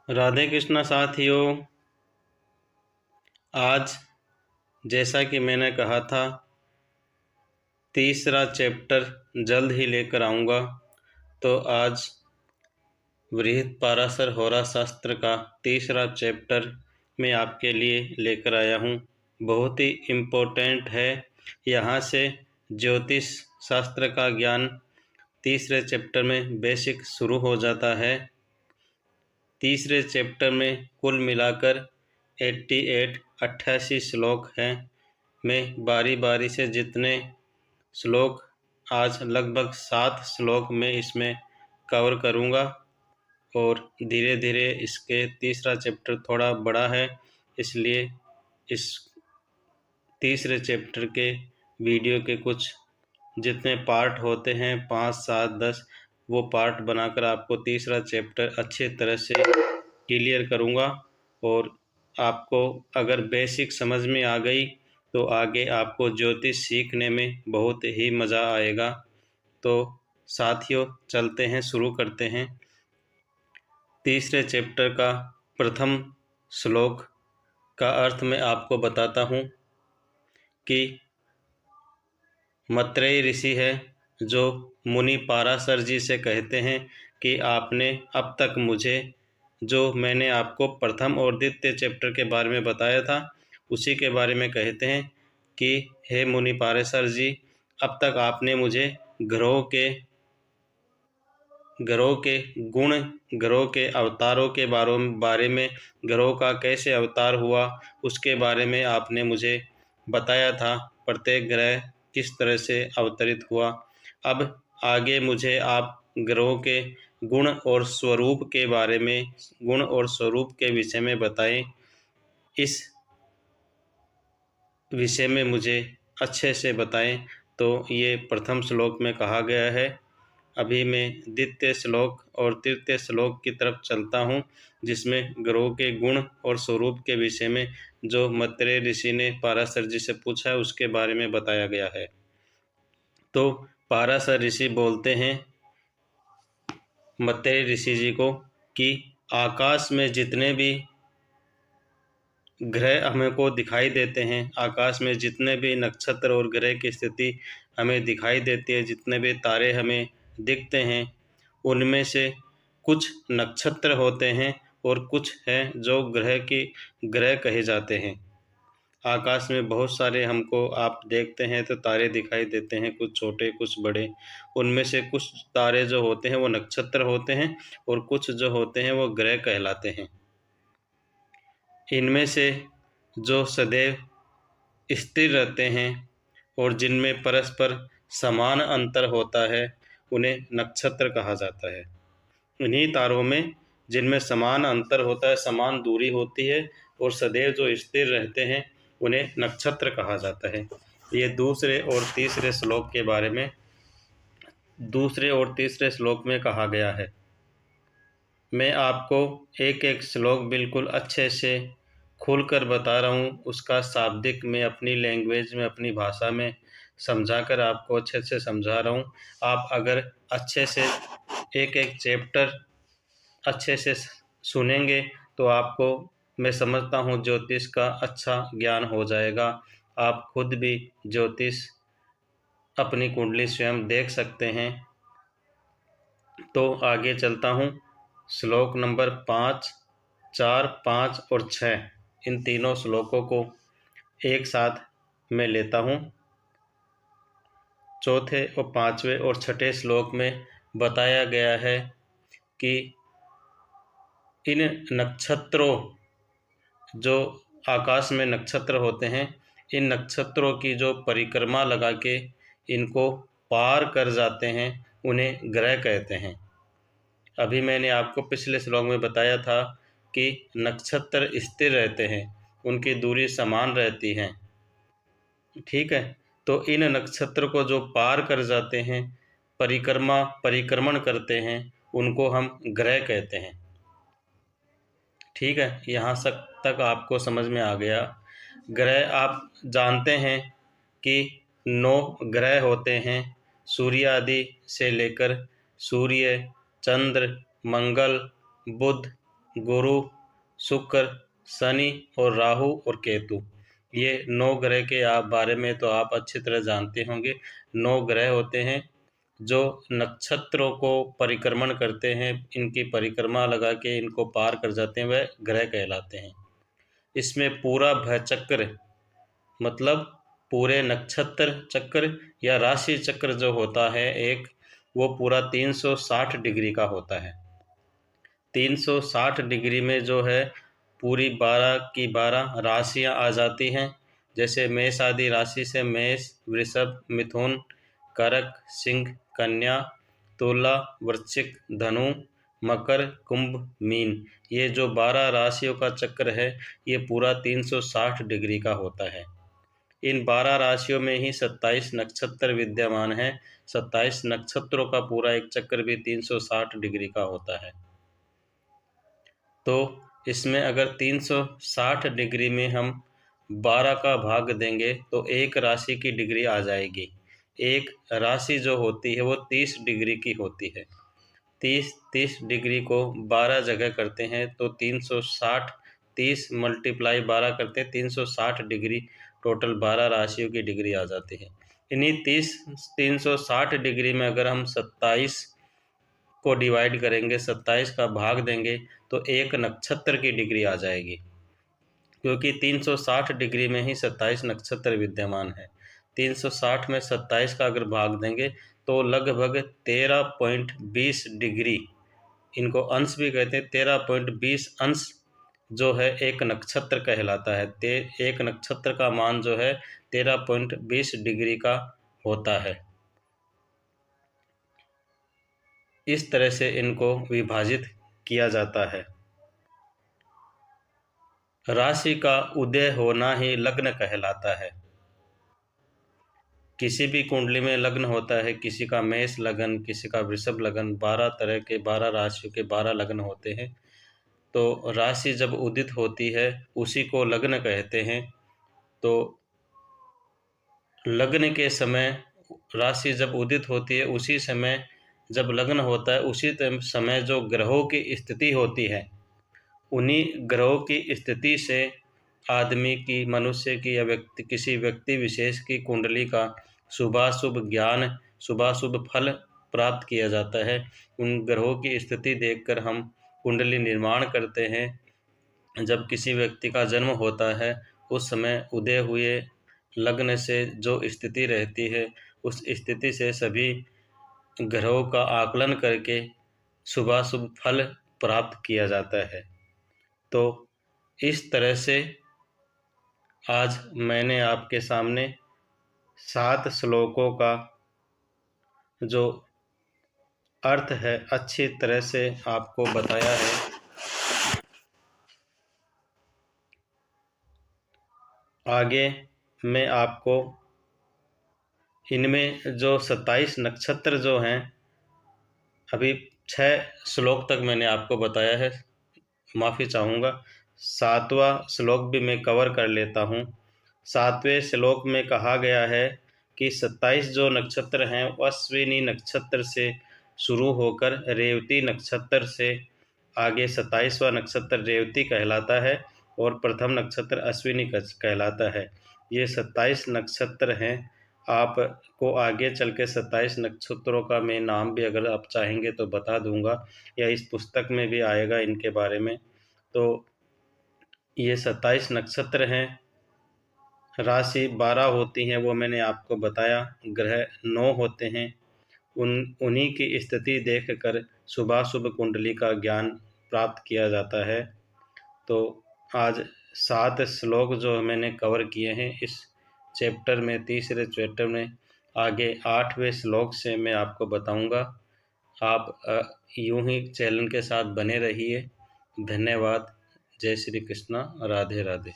राधे कृष्ण साथियों। आज जैसा कि मैंने कहा था, तीसरा चैप्टर जल्द ही लेकर आऊँगा। तो आज बृहत्पराशर होरा शास्त्र का तीसरा चैप्टर मैं आपके लिए लेकर आया हूँ। बहुत ही इम्पोर्टेंट है। यहाँ से ज्योतिष शास्त्र का ज्ञान तीसरे चैप्टर में बेसिक शुरू हो जाता है। तीसरे चैप्टर में कुल मिलाकर 88 श्लोक हैं। मैं बारी बारी से जितने श्लोक, आज लगभग 7 श्लोक में इसमें कवर करूँगा और धीरे धीरे इसके तीसरा चैप्टर थोड़ा बड़ा है, इसलिए इस तीसरे चैप्टर के वीडियो के कुछ जितने पार्ट होते हैं 5, 7, 10 वो पार्ट बनाकर आपको तीसरा चैप्टर अच्छे तरह से क्लियर करूँगा। और आपको अगर बेसिक समझ में आ गई तो आगे आपको ज्योतिष सीखने में बहुत ही मज़ा आएगा। तो साथियों, चलते हैं, शुरू करते हैं। तीसरे चैप्टर का प्रथम श्लोक का अर्थ मैं आपको बताता हूँ कि मैत्रेय ऋषि है जो मुनि पाराशर जी से कहते हैं कि आपने अब तक मुझे, जो मैंने आपको प्रथम और द्वितीय चैप्टर के बारे में बताया था उसी के बारे में कहते हैं कि हे मुनि पाराशर जी, अब तक आपने मुझे ग्रहों के गुण, ग्रहों के अवतारों के बारे में, ग्रहों का कैसे अवतार हुआ उसके बारे में आपने मुझे बताया था। प्रत्येक ग्रह किस तरह से अवतरित हुआ। अब आगे मुझे आप ग्रहों के गुण और स्वरूप के बारे में, गुण और स्वरूप के विषय में बताएं। इस विषय में मुझे अच्छे से बताएं। तो ये प्रथम श्लोक में कहा गया है। अभी मैं द्वितीय श्लोक और तृतीय श्लोक की तरफ चलता हूँ, जिसमें ग्रहों के गुण और स्वरूप के विषय में जो मैत्रेय ऋषि ने पाराशर जी से पूछा है उसके बारे में बताया गया है। तो पाराशर ऋषि बोलते हैं मैत्रेय ऋषि जी को कि आकाश में जितने भी ग्रह हमें को दिखाई देते हैं, आकाश में जितने भी नक्षत्र और ग्रह की स्थिति हमें दिखाई देती है, जितने भी तारे हमें दिखते हैं, उनमें से कुछ नक्षत्र होते हैं और कुछ हैं जो ग्रह कहे जाते हैं। आकाश में बहुत सारे हमको आप देखते हैं तो तारे दिखाई देते हैं, कुछ छोटे कुछ बड़े। उनमें से कुछ तारे जो होते हैं वो नक्षत्र होते हैं और कुछ जो होते हैं वो ग्रह कहलाते हैं। इनमें से जो सदैव स्थिर रहते हैं और जिनमें परस्पर समान अंतर होता है उन्हें नक्षत्र कहा जाता है। इन्हीं तारों में जिनमें समान अंतर होता है, समान दूरी होती है और सदैव जो स्थिर रहते हैं उन्हें नक्षत्र कहा जाता है। ये दूसरे और तीसरे श्लोक के बारे में, दूसरे और तीसरे श्लोक में कहा गया है। मैं आपको एक एक श्लोक बिल्कुल अच्छे से खुलकर बता रहा हूँ। उसका शाब्दिक मैं अपनी लैंग्वेज में, अपनी भाषा में समझाकर आपको अच्छे से समझा रहा हूँ। आप अगर अच्छे से एक एक चैप्टर अच्छे से सुनेंगे तो आपको, मैं समझता हूँ, ज्योतिष का अच्छा ज्ञान हो जाएगा। आप खुद भी ज्योतिष अपनी कुंडली स्वयं देख सकते हैं। तो आगे चलता हूँ। श्लोक नंबर 5, 4, 5 और 6, इन तीनों श्लोकों को एक साथ मैं लेता हूँ। चौथे और पांचवें और छठे श्लोक में बताया गया है कि इन नक्षत्रों, जो आकाश में नक्षत्र होते हैं, इन नक्षत्रों की जो परिक्रमा लगा के इनको पार कर जाते हैं उन्हें ग्रह कहते हैं। अभी मैंने आपको पिछले श्लोक में बताया था कि नक्षत्र स्थिर रहते हैं, उनकी दूरी समान रहती है। ठीक है, तो इन नक्षत्र को जो पार कर जाते हैं, परिक्रमण करते हैं, उनको हम ग्रह कहते हैं। ठीक है, यहाँ तक आपको समझ में आ गया। ग्रह आप जानते हैं कि 9 ग्रह होते हैं, सूर्य आदि से लेकर सूर्य, चंद्र, मंगल, बुध, गुरु, शुक्र, शनि और राहु और केतु। ये 9 ग्रह के आप बारे में तो आप अच्छी तरह जानते होंगे। 9 ग्रह होते हैं जो नक्षत्रों को परिक्रमण करते हैं, इनकी परिक्रमा लगा के इनको पार कर जाते हैं, वह ग्रह कहलाते हैं। इसमें पूरा भयचक्र मतलब पूरे नक्षत्र चक्र या राशि चक्र जो होता है एक, वो पूरा 360 डिग्री का होता है। 360 डिग्री में जो है पूरी 12 की 12 राशियां आ जाती हैं। जैसे मेष आदि राशि से मेष, वृषभ, मिथुन, कर्क, सिंह, कन्या, तुला, वृश्चिक, धनु, मकर, कुंभ, मीन, ये जो 12 राशियों का चक्र है ये पूरा 360 डिग्री का होता है। इन 12 राशियों में ही 27 नक्षत्र विद्यमान हैं। 27 नक्षत्रों का पूरा एक चक्र भी 360 डिग्री का होता है। तो इसमें अगर 360 डिग्री में हम 12 का भाग देंगे तो एक राशि की डिग्री आ जाएगी। एक राशि जो होती है वो 30 डिग्री की होती है। 30 डिग्री को 12 जगह करते हैं तो 360, 30 मल्टीप्लाई 12 करते हैं 360 डिग्री, टोटल 12 राशियों की डिग्री आ जाती है। इन्हीं 360 डिग्री में अगर हम 27 को डिवाइड करेंगे, 27 का भाग देंगे तो एक नक्षत्र की डिग्री आ जाएगी, क्योंकि 360 डिग्री में ही 27 नक्षत्र विद्यमान है। 360 में 27 का अगर भाग देंगे तो लगभग 13.20 डिग्री, इनको अंश भी कहते हैं, 13.20 अंश जो है एक नक्षत्र कहलाता है। एक नक्षत्र का मान जो है 13.20 डिग्री का होता है। इस तरह से इनको विभाजित किया जाता है। राशि का उदय होना ही लग्न कहलाता है। किसी भी कुंडली में लग्न होता है, किसी का मेष लग्न, किसी का वृषभ लग्न, 12 तरह के 12 राशियों के 12 लग्न होते हैं। तो राशि जब उदित होती है उसी को लग्न कहते हैं। तो लग्न के समय राशि जब उदित होती है उसी समय जब लग्न होता है उसी समय जो ग्रहों की स्थिति होती है, उन्हीं ग्रहों की स्थिति से आदमी की, मनुष्य की या किसी व्यक्ति विशेष की कुंडली का शुभाशुभ ज्ञान, शुभाशुभ फल प्राप्त किया जाता है। उन ग्रहों की स्थिति देखकर हम कुंडली निर्माण करते हैं। जब किसी व्यक्ति का जन्म होता है उस समय उदय हुए लग्न से जो स्थिति रहती है उस स्थिति से सभी ग्रहों का आकलन करके शुभाशुभ फल प्राप्त किया जाता है। तो इस तरह से आज मैंने आपके सामने 7 श्लोकों का जो अर्थ है अच्छी तरह से आपको बताया है। आगे मैं आपको इनमें जो 27 नक्षत्र जो हैं, अभी 6 श्लोक तक मैंने आपको बताया है, माफ़ी चाहूँगा। 7वां श्लोक भी मैं कवर कर लेता हूँ। 7वें श्लोक में कहा गया है कि 27 जो नक्षत्र हैं वो अश्विनी नक्षत्र से शुरू होकर रेवती नक्षत्र से आगे 27वां नक्षत्र रेवती कहलाता है और प्रथम नक्षत्र अश्विनी कहलाता है। ये 27 नक्षत्र हैं। आपको आगे चल के 27 नक्षत्रों का मैं नाम भी अगर आप चाहेंगे तो बता दूंगा, या इस पुस्तक में भी आएगा इनके बारे में। तो ये 27 नक्षत्र हैं। राशि 12 होती हैं, वो मैंने आपको बताया। ग्रह 9 होते हैं। उन्हीं की स्थिति देखकर शुभाशुभ कुंडली का ज्ञान प्राप्त किया जाता है। तो आज 7 श्लोक जो मैंने कवर किए हैं इस चैप्टर में, तीसरे चैप्टर में। आगे 8वें श्लोक से मैं आपको बताऊंगा। आप यूं ही चैनल के साथ बने रहिए। धन्यवाद। जय श्री कृष्णा। राधे राधे।